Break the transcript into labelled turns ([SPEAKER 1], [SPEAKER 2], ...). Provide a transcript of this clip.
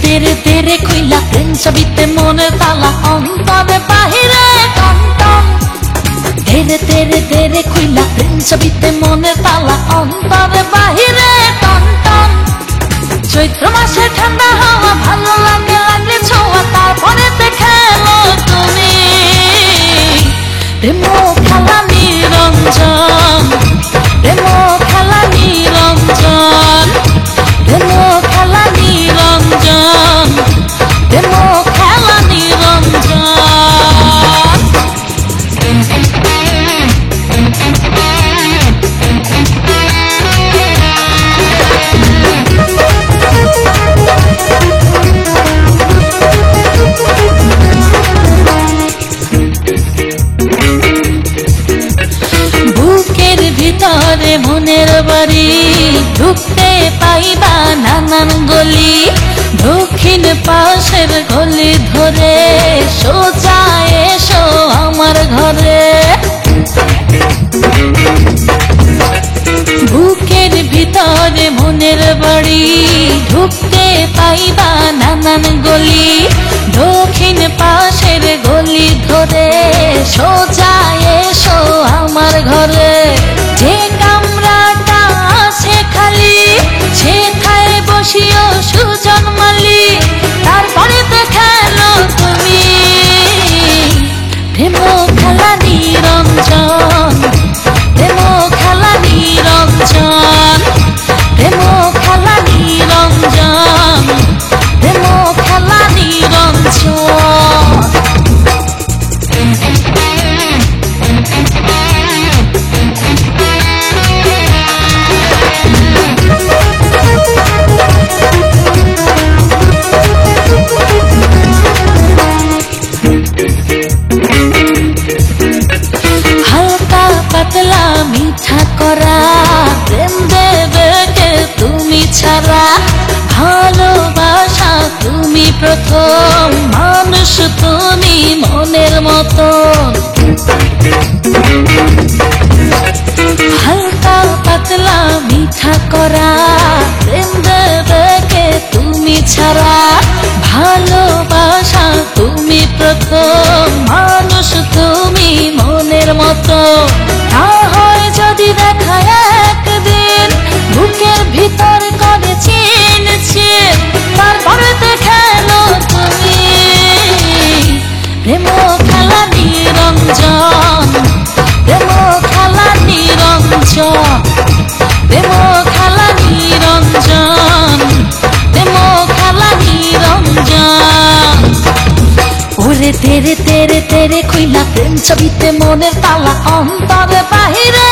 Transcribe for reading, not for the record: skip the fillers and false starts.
[SPEAKER 1] तेरे तेरे खुला प्रेम छबिते मने ताला अंतरे बाहिरे टन तेरे तेरे तेरे खुला प्रेम छबिते मने ताला अंतरे बाहिरे टन चैत्र मासे ठंडा हावा भालो लागे लागे ছোঁয়া তারপরে দেখালো তুমি প্রেম খেলা নিরঞ্জন প্রেম খেলা নিরঞ্জন প্রেম খেলা নিরঞ্জন প্রেম খেলা নিরঞ্জন বুকের ভিতরে মনের বাড়ি ঢুকতে পাইবা নানান গলি দক্ষিণ পাশের গলি ধরে সোজা এসো আমার ঘরে বুকের ভিতরে মনের বাড়ি ঢুকতে পাইবা নানান গলি দক্ষিণ পাশের গলি ধরে সোজা এসো আমার ঘরে যে কামরাটা আছে খালি সেখানে বসিও সুজন মালি তারপরে দেখালো তুমি প্রেম খেলা নিরঞ্জন প্রেম খেলা নিরঞ্জন প্রেম খেলা নিরঞ্জন প্রেম খেলা নিরঞ্জন হালকা পাতলা মিঠা করা প্রেম দেবে কে তুমি ছাড়া ভালোবাসা তুমি প্রথম মানুষ তুমি মনের মতন হালকা পাতলা মিঠা করা প্রেম দেবে কে তুমি ছাড়া ভালোবাসা তুমি প্রথম মানুষ তুমি মনের মতো না হয় যদি দেখা একদিন বুকের ভিতর করে চিনছি তারপরে দেখালো তুমি প্রেম খেলা নিরঞ্জন প্রেম খেলা নিরঞ্জন প্রেম খেলা নিরঞ্জন প্রেম খেলা নিরঞ্জন ওরে তেরে তেরে তেরে খুইলা প্রেম ছবিতে মনের তালা অন্তরে বাহিরে